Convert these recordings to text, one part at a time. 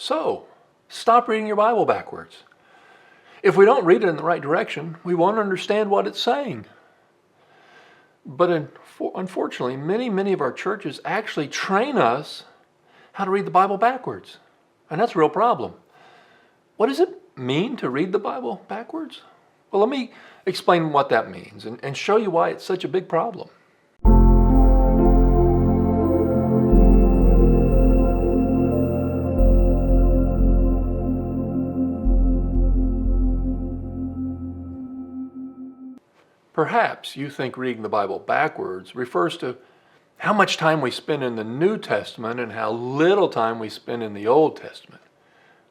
So, stop reading your Bible backwards. If we don't read it in the right direction, we won't understand what it's saying. But unfortunately, many of our churches actually train us how to read the Bible backwards. And that's a real problem. What does it mean to read the Bible backwards? Well, let me explain what that means and show you why it's such a big problem. Perhaps you think reading the Bible backwards refers to how much time we spend in the New Testament and how little time we spend in the Old Testament.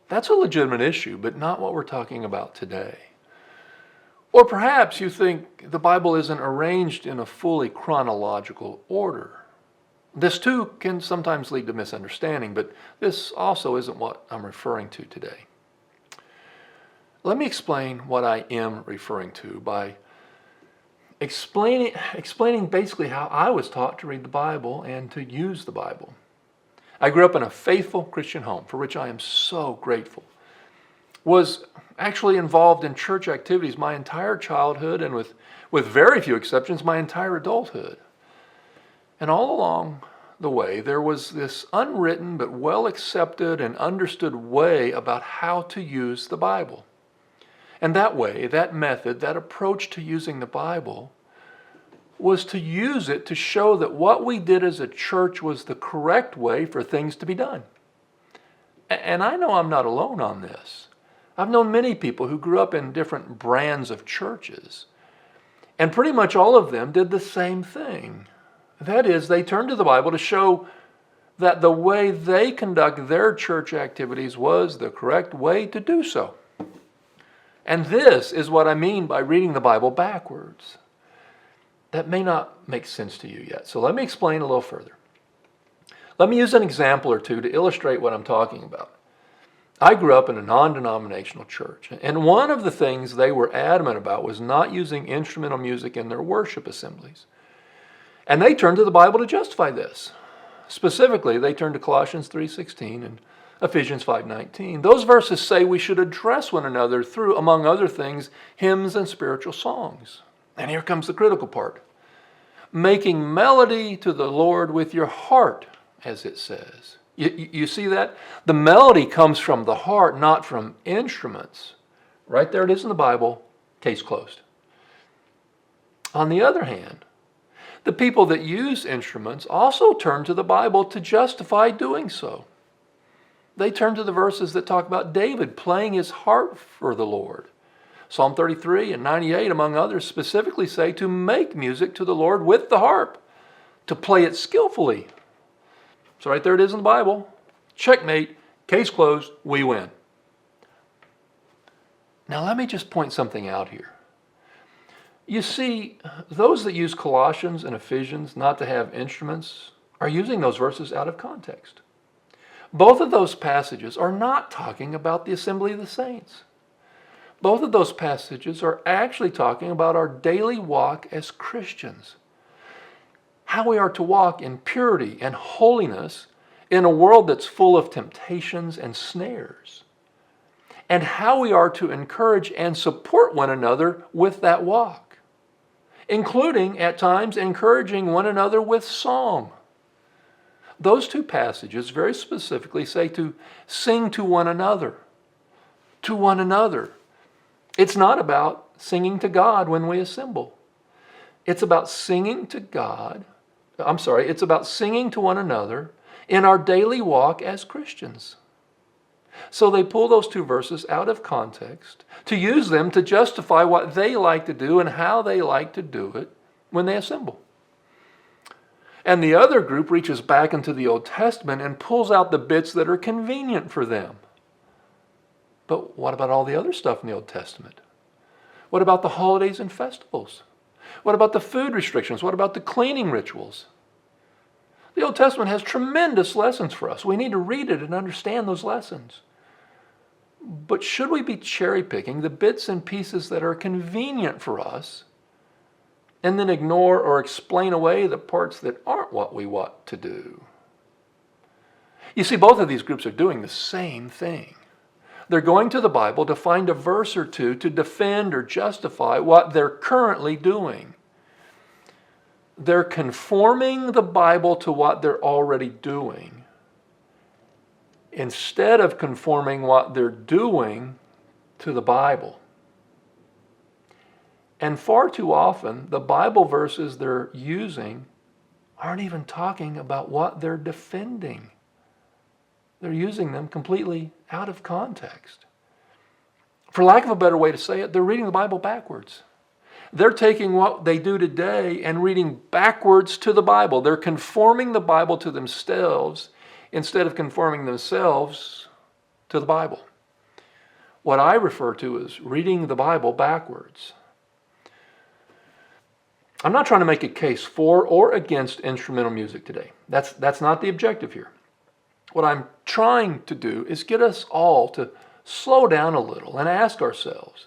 That's a legitimate issue, but not what we're talking about today. Or perhaps you think the Bible isn't arranged in a fully chronological order. This too can sometimes lead to misunderstanding, but this also isn't what I'm referring to today. Let me explain what I am referring to by explaining basically how I was taught to read the Bible and to use the Bible. I grew up in a faithful Christian home, for which I am so grateful. Was actually involved in church activities my entire childhood and with very few exceptions, my entire adulthood. And all along the way, there was this unwritten but well accepted and understood way about how to use the Bible. And that way, that method, that approach to using the Bible was to use it to show that what we did as a church was the correct way for things to be done. And I know I'm not alone on this. I've known many people who grew up in different brands of churches. And pretty much all of them did the same thing. That is, they turned to the Bible to show that the way they conduct their church activities was the correct way to do so. And this is what I mean by reading the Bible backwards. That may not make sense to you yet, so let me explain a little further. Let me use an example or two to illustrate what I'm talking about. I grew up in a non-denominational church, and one of the things they were adamant about was not using instrumental music in their worship assemblies. And they turned to the Bible to justify this. Specifically, they turned to Colossians 3:16 and Ephesians 5:19. Those verses say we should address one another through, among other things, hymns and spiritual songs. And here comes the critical part. Making melody to the Lord with your heart, as it says. You see that? The melody comes from the heart, not from instruments. Right there it is in the Bible, case closed. On the other hand, the people that use instruments also turn to the Bible to justify doing so. They turn to the verses that talk about David playing his harp for the Lord. Psalm 33 and 98, among others, specifically say to make music to the Lord with the harp, to play it skillfully. So right there it is in the Bible. Checkmate, case closed, we win. Now let me just point something out here. You see, those that use Colossians and Ephesians not to have instruments are using those verses out of context. Both of those passages are not talking about the assembly of the saints. Both of those passages are actually talking about our daily walk as Christians. How we are to walk in purity and holiness in a world that's full of temptations and snares. And how we are to encourage and support one another with that walk, including, at times, encouraging one another with song. Those two passages very specifically say to sing to one another. To one another. It's not about singing to God when we assemble. It's about singing to God. It's about singing to one another in our daily walk as Christians. So they pull those two verses out of context to use them to justify what they like to do and how they like to do it when they assemble. And the other group reaches back into the Old Testament and pulls out the bits that are convenient for them. But what about all the other stuff in the Old Testament? What about the holidays and festivals? What about the food restrictions? What about the cleaning rituals? The Old Testament has tremendous lessons for us. We need to read it and understand those lessons. But should we be cherry-picking the bits and pieces that are convenient for us and then ignore or explain away the parts that aren't what we want to do? You see, both of these groups are doing the same thing. They're going to the Bible to find a verse or two to defend or justify what they're currently doing. They're conforming the Bible to what they're already doing instead of conforming what they're doing to the Bible. And far too often, the Bible verses they're using aren't even talking about what they're defending. They're using them completely out of context. For lack of a better way to say it, they're reading the Bible backwards. They're taking what they do today and reading backwards to the Bible. They're conforming the Bible to themselves instead of conforming themselves to the Bible. What I refer to as reading the Bible backwards. I'm not trying to make a case for or against instrumental music today. That's not the objective here. What I'm trying to do is get us all to slow down a little and ask ourselves,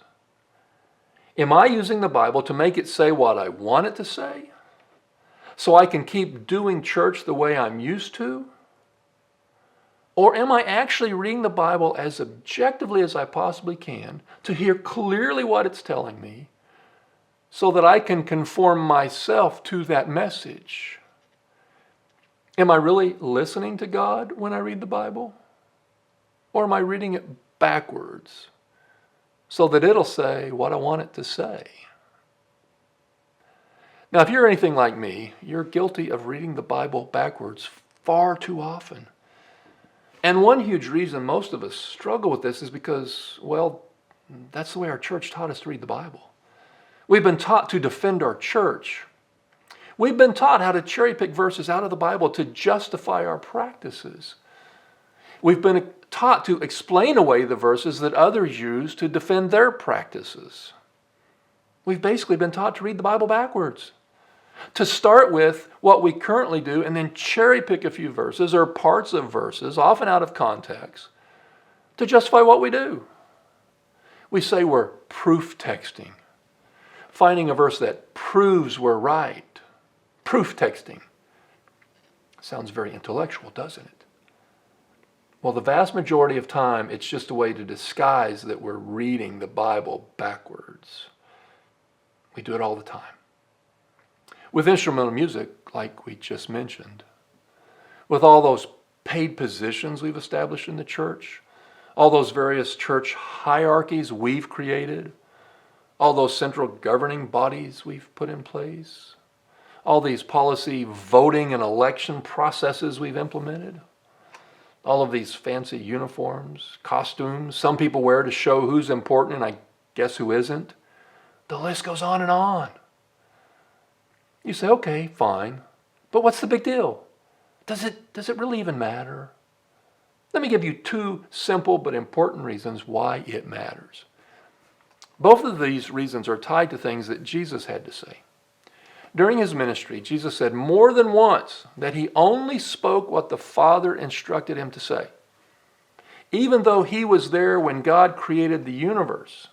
am I using the Bible to make it say what I want it to say so I can keep doing church the way I'm used to? Or am I actually reading the Bible as objectively as I possibly can to hear clearly what it's telling me so that I can conform myself to that message? Am I really listening to God when I read the Bible? Or am I reading it backwards so that it'll say what I want it to say? Now, if you're anything like me, you're guilty of reading the Bible backwards far too often. And one huge reason most of us struggle with this is because, well, that's the way our church taught us to read the Bible. We've been taught to defend our church. We've been taught how to cherry pick verses out of the Bible to justify our practices. We've been taught to explain away the verses that others use to defend their practices. We've basically been taught to read the Bible backwards. To start with what we currently do and then cherry pick a few verses or parts of verses, often out of context, to justify what we do. We say we're proof texting, finding a verse that proves we're right. Proof texting. Sounds very intellectual, doesn't it? Well, the vast majority of time, it's just a way to disguise that we're reading the Bible backwards. We do it all the time. With instrumental music, like we just mentioned, with all those paid positions we've established in the church, all those various church hierarchies we've created, all those central governing bodies we've put in place, all these policy voting and election processes we've implemented, all of these fancy uniforms, costumes some people wear to show who's important and I guess who isn't. The list goes on and on. You say, okay, fine, but what's the big deal? Does it really even matter? Let me give you two simple but important reasons why it matters. Both of these reasons are tied to things that Jesus had to say. During his ministry, Jesus said more than once that he only spoke what the Father instructed him to say. Even though he was there when God created the universe,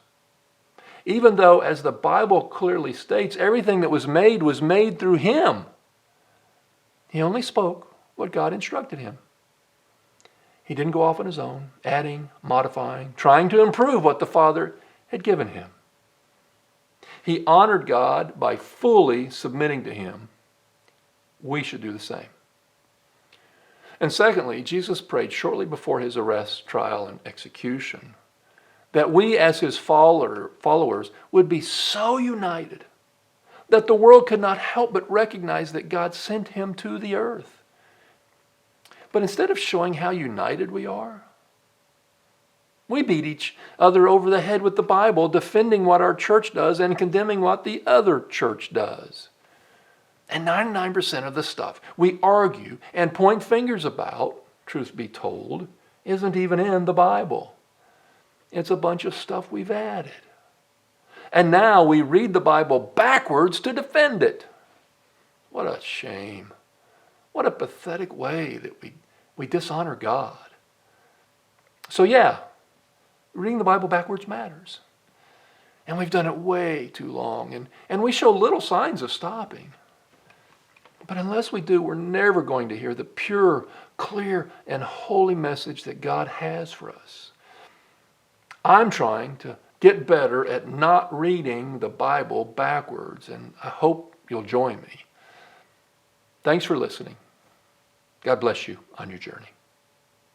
even though, as the Bible clearly states, everything that was made through him, he only spoke what God instructed him. He didn't go off on his own, adding, modifying, trying to improve what the Father had given him. He honored God by fully submitting to him. We should do the same. And secondly, Jesus prayed shortly before his arrest, trial, and execution that we as his followers would be so united that the world could not help but recognize that God sent him to the earth. But instead of showing how united we are, we beat each other over the head with the Bible, defending what our church does and condemning what the other church does. And 99% of the stuff we argue and point fingers about, truth be told, isn't even in the Bible. It's a bunch of stuff we've added. And now we read the Bible backwards to defend it. What a shame. What a pathetic way that we dishonor God. So yeah, reading the Bible backwards matters. And we've done it way too long. And we show little signs of stopping. But unless we do, we're never going to hear the pure, clear and holy message that God has for us. I'm trying to get better at not reading the Bible backwards, and I hope you'll join me. Thanks for listening. God bless you on your journey.